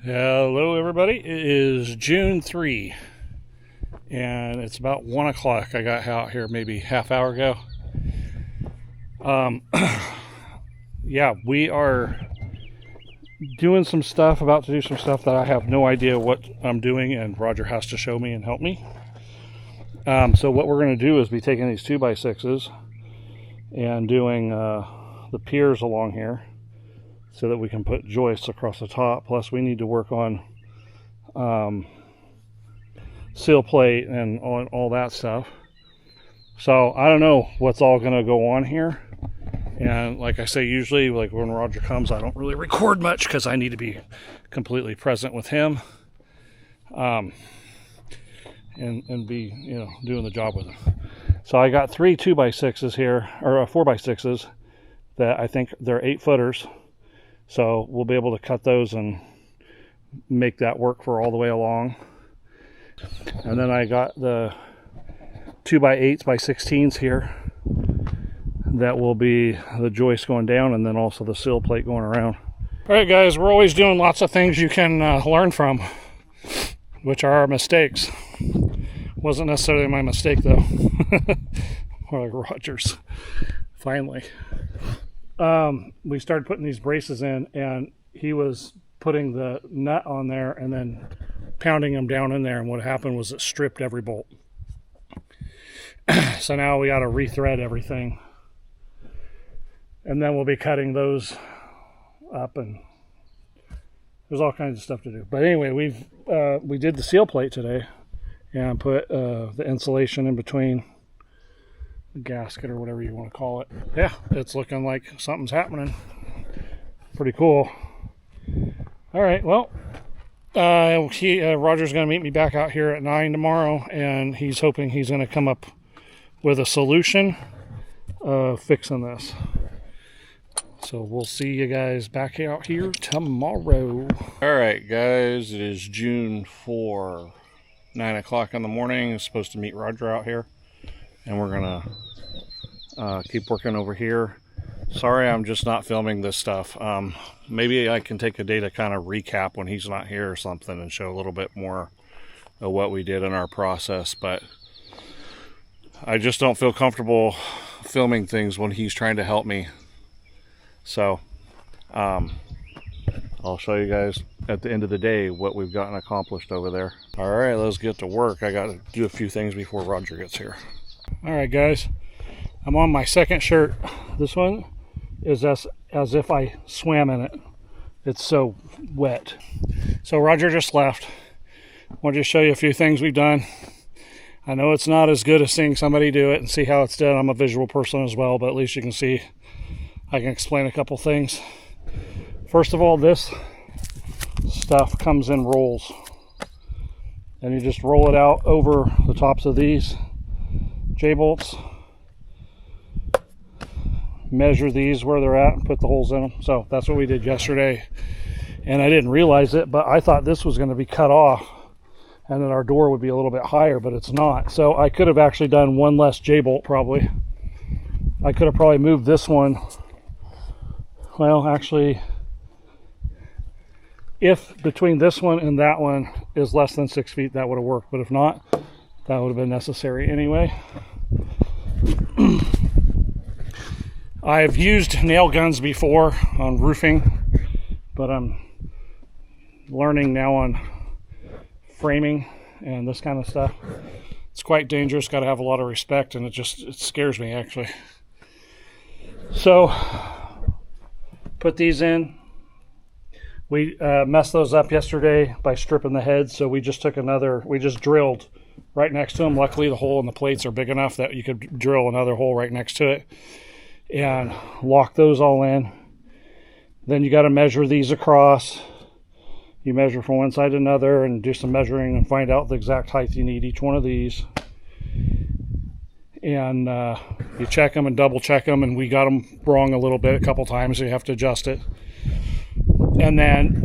Hello everybody, it is June 3 and it's about 1 o'clock. I got out here maybe half hour ago. Yeah, we are doing some stuff, about to do some stuff that I have no idea what I'm doing, and Roger has to show me and help me. So what we're going to do is be taking these 2x6s and doing the piers along here, so that we can put joists across the top. Plus we need to work on seal plate and all that stuff. So I don't know what's all going to go on here. And like I say, usually like when Roger comes, I don't really record much because I need to be completely present with him. And be, you know, doing the job with him. So I got 3 2x6s here, or 4x6s that I think they're 8-footers. So we'll be able to cut those and make that work for all the way along. And then I got the 2x8s by 16s here. That will be the joist going down, and then also the seal plate going around. All right, guys, we're always doing lots of things you can learn from, which are our mistakes. Wasn't necessarily my mistake, though. More like Roger's, finally. We started putting these braces in, and he was putting the nut on there and then pounding them down in there, and what happened was it stripped every bolt. So now we got to rethread everything, and then we'll be cutting those up, and there's all kinds of stuff to do. But anyway, we did the seal plate today and put the insulation in between the gasket, or whatever you want to call it. Yeah, it's looking like something's happening. Pretty cool. All right, well, Roger's going to meet me back out here at 9 tomorrow, and he's hoping he's going to come up with a solution of fixing this. So we'll see you guys back out here tomorrow. All right, guys, it is June 4, 9 o'clock in the morning. I'm supposed to meet Roger out here, and we're going to keep working over here. Sorry, I'm just not filming this stuff. Maybe I can take a day to kind of recap when he's not here or something and show a little bit more of what we did in our process, but I just don't feel comfortable filming things when he's trying to help me. So I'll show you guys at the end of the day what we've gotten accomplished over there. All right, let's get to work. I got to do a few things before Roger gets here. All right, guys, I'm on my second shirt. This one is as if I swam in it. It's so wet. So Roger just left. I want to just show you a few things we've done. I know it's not as good as seeing somebody do it and see how it's done. I'm a visual person as well, but at least you can see. I can explain a couple things. First of all, this stuff comes in rolls, and you just roll it out over the tops of these J-bolts. Measure these where they're at and put the holes in them. So that's what we did yesterday, and I didn't realize it, but I thought this was going to be cut off and then our door would be a little bit higher, but it's not. So I could have actually done one less J-bolt probably. I could have probably moved this one. Well, actually, if between this one and that one is less than 6 feet, that would have worked. But if not, that would have been necessary anyway. I've used nail guns before on roofing, but I'm learning now on framing and this kind of stuff. It's quite dangerous. Got to have a lot of respect, and it scares me actually. So put these in. We messed those up yesterday by stripping the heads, so we just drilled right next to them. Luckily the hole in the plates are big enough that you could drill another hole right next to it and lock those all in. Then you got to measure these across. You measure from one side to another and do some measuring and find out the exact height you need each one of these. And you check them and double check them, and we got them wrong a little bit a couple times, so you have to adjust it. And then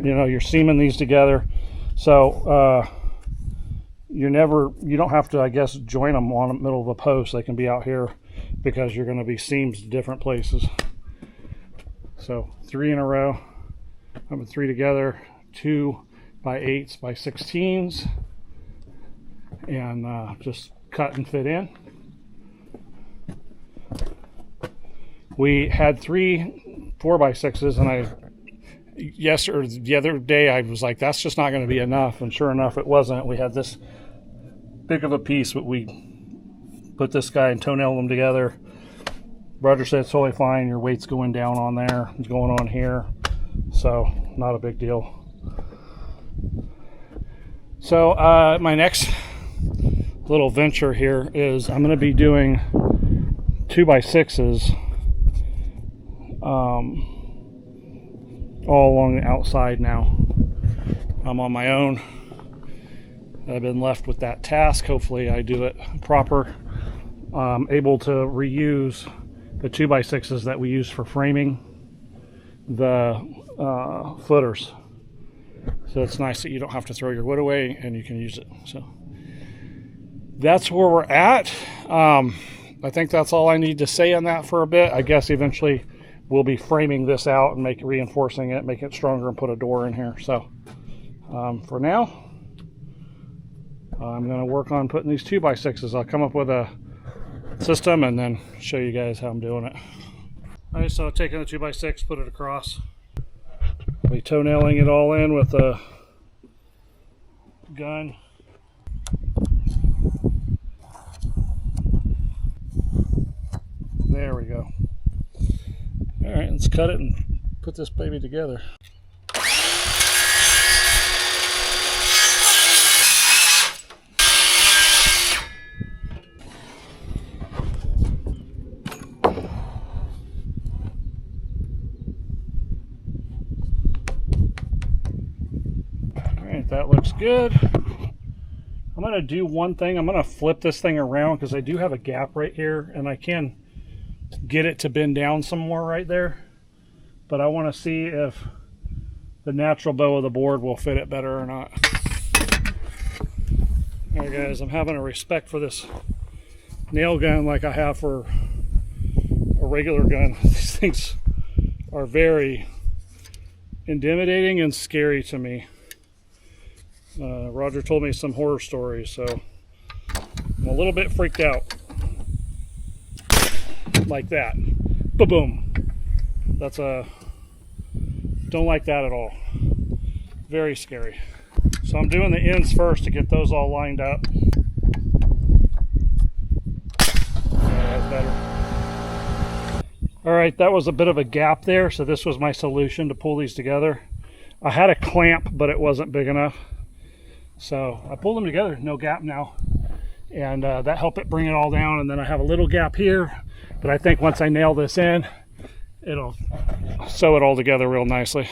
you're seaming these together, so you don't have to, I guess, join them on the middle of a post. They can be out here because you're going to be seams different places. So 3 in a row. I put 3 together, 2 by 8s by 16s, and just cut and fit in. We had 3 4x6s, and the other day I was like, that's just not going to be enough, and sure enough it wasn't. We had this big of a piece, but we put this guy and toenailed them together. Roger said it's totally fine, your weight's going down on there, it's going on here, so not a big deal. So my next little venture here is I'm going to be doing 2x6s all along the outside now. I'm on my own. I've been left with that task. Hopefully I do it proper. Able to reuse the 2x6s that we use for framing the footers. So it's nice that you don't have to throw your wood away and you can use it. So that's where we're at. I think that's all I need to say on that for a bit. I guess eventually we'll be framing this out and reinforcing it, make it stronger, and put a door in here. So for now, I'm going to work on putting these 2x6s. I'll come up with a system and then show you guys how I'm doing it. All right, so taking the 2x6, put it across. I'll be toenailing it all in with a gun. There we go. All right, let's cut it and put this baby together. That looks good. I'm going to do one thing. I'm going to flip this thing around because I do have a gap right here and I can get it to bend down some more right there. But I want to see if the natural bow of the board will fit it better or not. Alright guys, I'm having a respect for this nail gun like I have for a regular gun. These things are very intimidating and scary to me. Roger told me some horror stories, so I'm a little bit freaked out. Like that. Ba-boom. That's don't like that at all. Very scary. So I'm doing the ends first to get those all lined up. That's better. Alright, that was a bit of a gap there, so this was my solution to pull these together. I had a clamp, but it wasn't big enough. So I pulled them together, no gap now, and that helped it bring it all down. And then I have a little gap here, but I think once I nail this in, it'll sew it all together real nicely.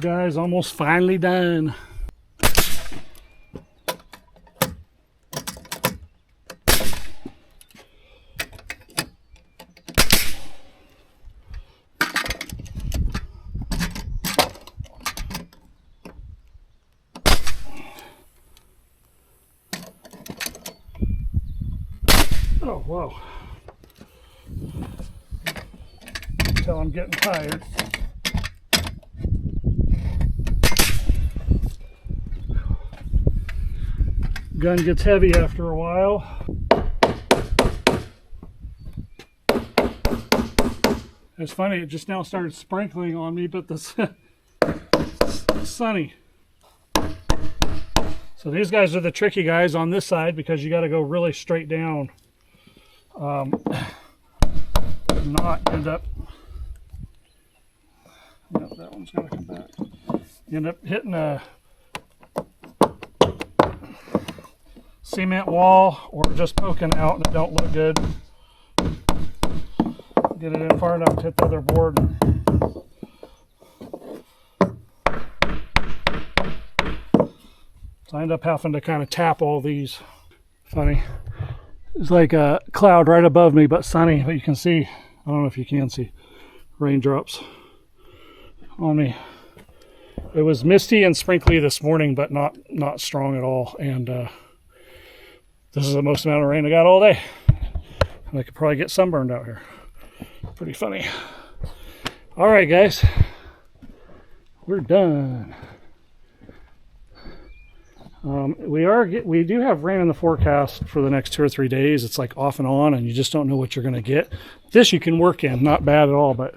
Guys, almost finally done. Oh, whoa. Until I'm getting tired. Gun gets heavy after a while. It's funny, it just now started sprinkling on me, but it's sunny. So these guys are the tricky guys on this side because you got to go really straight down. Not end up. Nope, that one's got to come back. You end up hitting a cement wall or just poking out and it don't look good. Get it in far enough to hit the other board. So I end up having to kind of tap all these. Funny. It's like a cloud right above me, but sunny. But you can see, I don't know if you can see, raindrops on me. It was misty and sprinkly this morning, but not strong at all. And this is the most amount of rain I got all day. And I could probably get sunburned out here. Pretty funny. All right, guys. We're done. We do have rain in the forecast for the next 2 or 3 days. It's like off and on, and you just don't know what you're going to get. This you can work in, not bad at all, but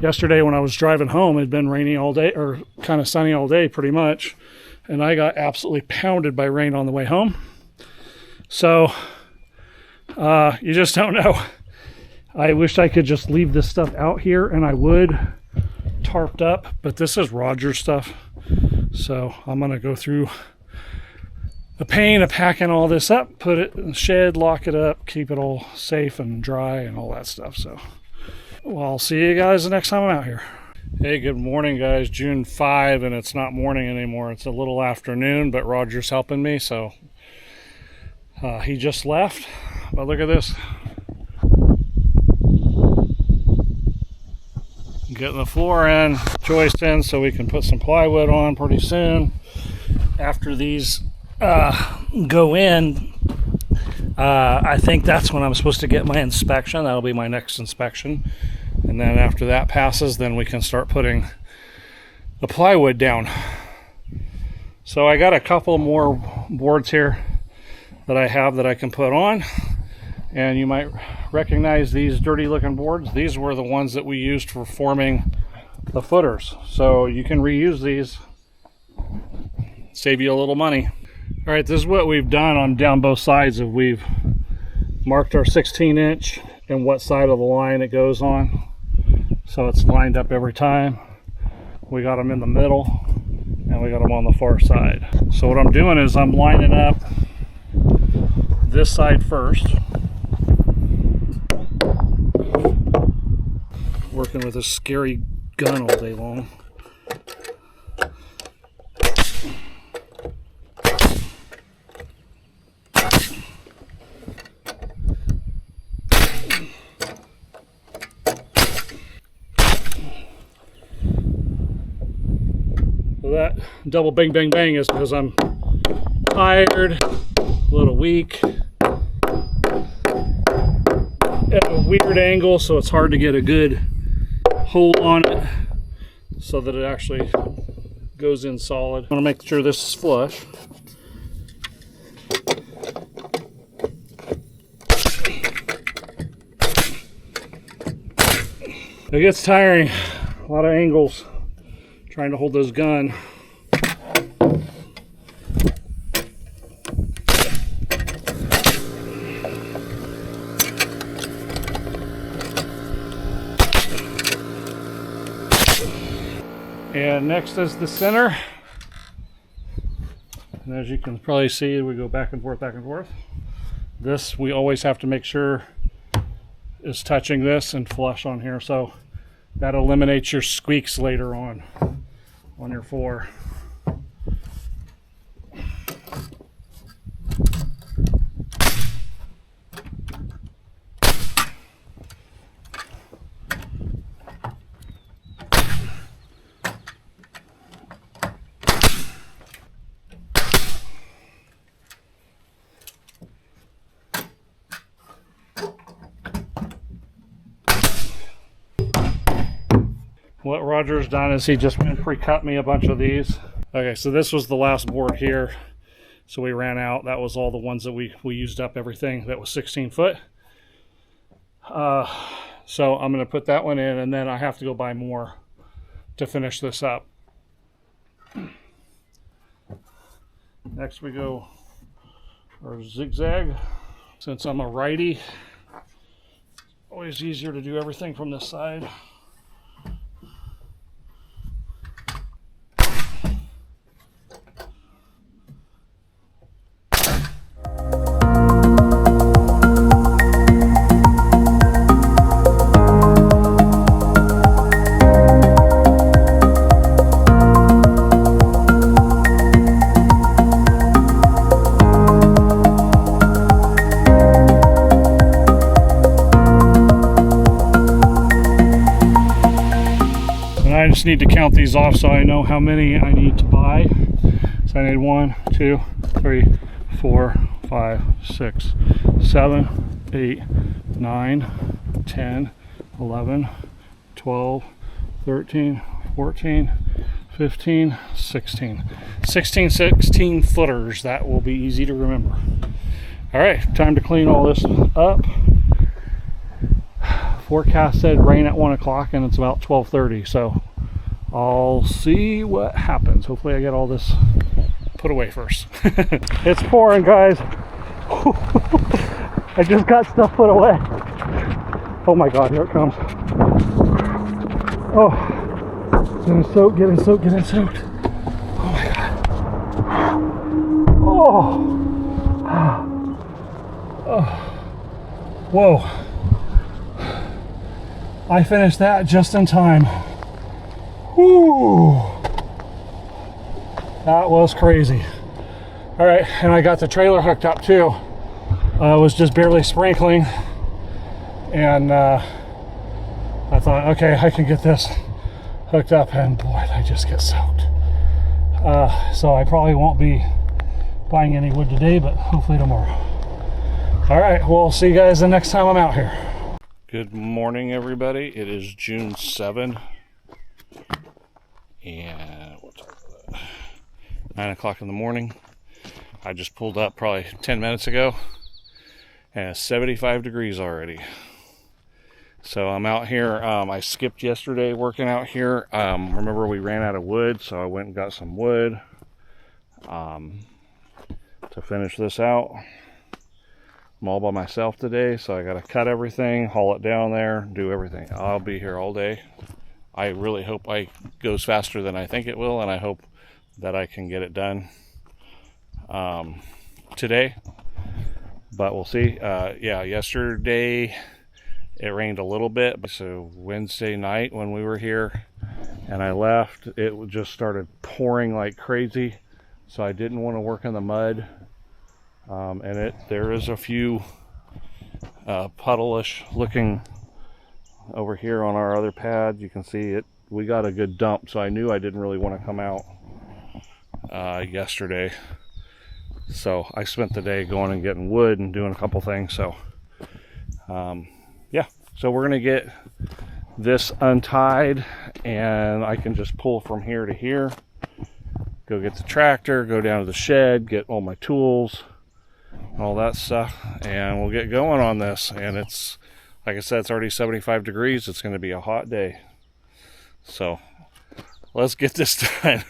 yesterday when I was driving home, it had been rainy all day, or kind of sunny all day pretty much, and I got absolutely pounded by rain on the way home. So you just don't know. I wish I could just leave this stuff out here, and I would, tarped up, but this is Roger's stuff. So I'm going to go through the pain of packing all this up, put it in the shed, lock it up, keep it all safe and dry and all that stuff. So well, I'll see you guys the next time I'm out here. Hey, good morning, guys. June 5, and it's not morning anymore. It's a little afternoon, but Roger's helping me, so he just left. But look at this. Getting the floor in, joist in, so we can put some plywood on pretty soon. After these go in, I think that's when I'm supposed to get my inspection. That'll be my next inspection. And then after that passes, then we can start putting the plywood down. So I got a couple more boards here that I have that I can put on. And you might recognize these dirty looking boards. These were the ones that we used for forming the footers. So you can reuse these, save you a little money. All right, this is what we've done on down both sides. We've marked our 16-inch and what side of the line it goes on. So it's lined up every time. We got them in the middle and we got them on the far side. So what I'm doing is I'm lining up this side first. Working with a scary gun all day long. So that double bang bang bang is because I'm tired, a little weak, at a weird angle, so it's hard to get a good hold on it so that it actually goes in solid. I'm going to make sure this is flush. It gets tiring, a lot of angles trying to hold this gun. And next is the center. And as you can probably see, we go back and forth, back and forth. This we always have to make sure is touching this and flush on here. So that eliminates your squeaks later on your floor. What Roger's done is he just pre-cut me a bunch of these. Okay, so this was the last board here. So we ran out. That was all the ones that we used up everything. That was 16 foot. So I'm going to put that one in, and then I have to go buy more to finish this up. Next we go our zigzag. Since I'm a righty, always easier to do everything from this side. need to count these off so I know how many I need to buy. So I need 1, 2, 3, 4, 5, 6, 7, 8, 9, 10, 11, 12, 13, 14, 15, 16. 16 footers. That will be easy to remember. All right, time to clean all this up. Forecast said rain at 1 o'clock and it's about 12:30, so I'll see what happens. Hopefully I get all this put away first. It's pouring, guys. I just got stuff put away. Oh my God, here it comes. Oh, getting soaked, getting soaked, getting soaked. Oh my God. Oh. Whoa. I finished that just in time. Whew. That was crazy. All right, and I got the trailer hooked up too. It was just barely sprinkling, and I thought, okay, I can get this hooked up, and boy, I just get soaked. So I probably won't be buying any wood today, but hopefully tomorrow. All right, we'll see you guys the next time I'm out here. Good morning, everybody. It is June 7, and what time is it? 9 o'clock in the morning. I just pulled up probably 10 minutes ago, and it's 75 degrees already. So I'm out here. I skipped yesterday working out here. Remember, we ran out of wood, so I went and got some wood to finish this out. I'm all by myself today, so I got to cut everything, haul it down there, do everything. I'll be here all day. I really hope it goes faster than I think it will, and I hope that I can get it done today, but we'll see. Yeah, yesterday it rained a little bit, so Wednesday night when we were here and I left, it just started pouring like crazy, so I didn't want to work in the mud. And there is a few puddle-ish looking over here on our other pad. You can see it. We got a good dump, so I knew I didn't really want to come out yesterday. So I spent the day going and getting wood and doing a couple things. So yeah, so we're gonna get this untied, and I can just pull from here to here, go get the tractor, go down to the shed, get all my tools, all that stuff, and we'll get going on this. And it's, like I said, it's already 75 degrees. It's going to be a hot day, so let's get this done.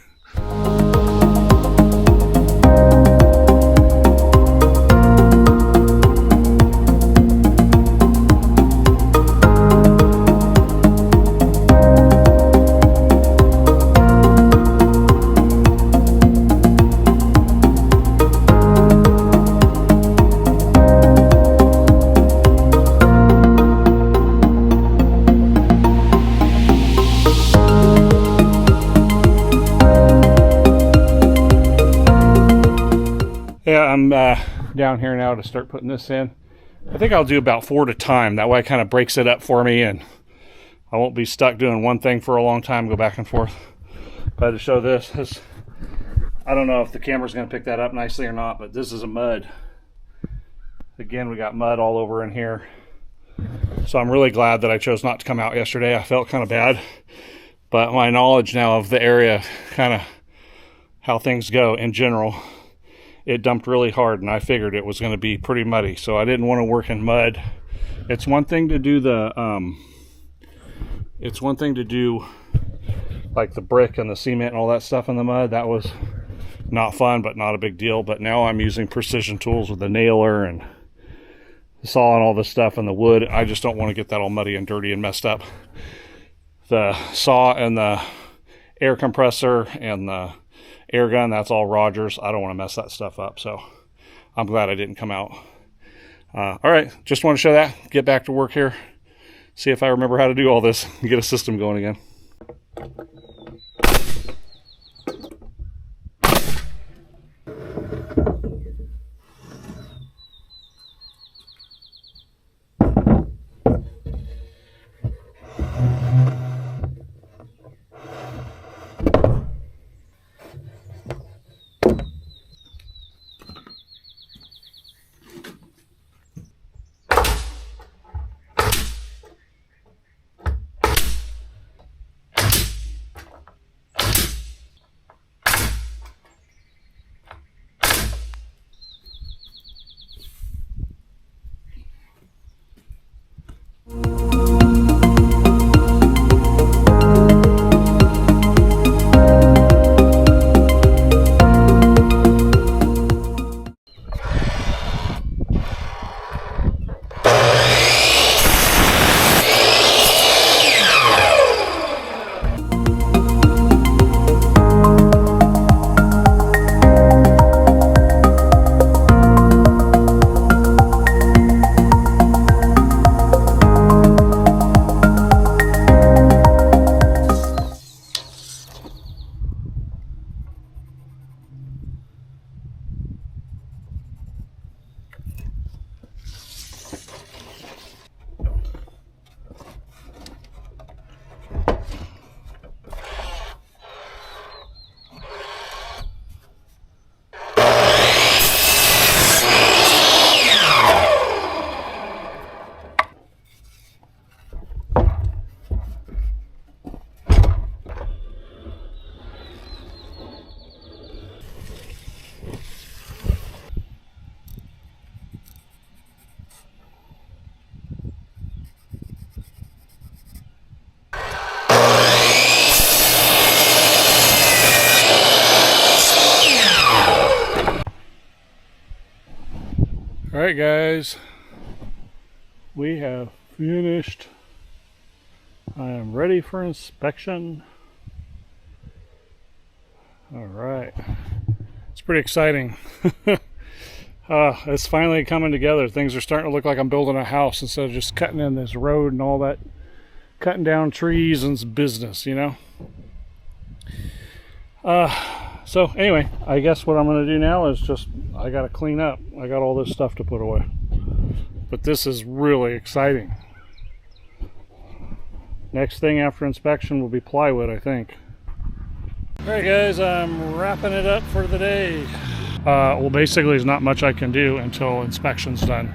Yeah, I'm down here now to start putting this in. I think I'll do about 4 at a time. That way it kind of breaks it up for me, and I won't be stuck doing one thing for a long time, go back and forth. But to show this, I don't know if the camera's going to pick that up nicely or not, but this is a mud. Again, we got mud all over in here. So I'm really glad that I chose not to come out yesterday. I felt kind of bad. But my knowledge now of the area, kind of how things go in general, it dumped really hard, and I figured it was going to be pretty muddy, so I didn't want to work in mud. It's one thing to do like the brick and the cement and all that stuff in the mud. That was not fun, but not a big deal. But now I'm using precision tools with the nailer and the saw and all this stuff, and the wood. I just don't want to get that all muddy and dirty and messed up. The saw and the air compressor and the air gun, that's all Rogers. I don't want to mess that stuff up, so I'm glad I didn't come out. All right, just want to show that, get back to work here, see if I remember how to do all this and get a system going again. right, guys, we have finished. I am ready for inspection. All right, it's pretty exciting. It's finally coming together. Things are starting to look like I'm building a house instead of just cutting in this road and all that, cutting down trees and business, you know. So anyway, I guess what I'm going to do now is just, I got to clean up. I got all this stuff to put away. But this is really exciting. Next thing after inspection will be plywood, I think. Alright guys, I'm wrapping it up for the day. Well, basically there's not much I can do until inspection's done.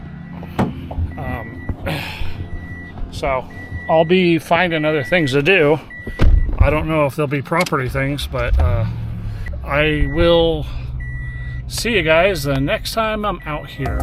So I'll be finding other things to do. I don't know if they'll be property things, but I will see you guys the next time I'm out here.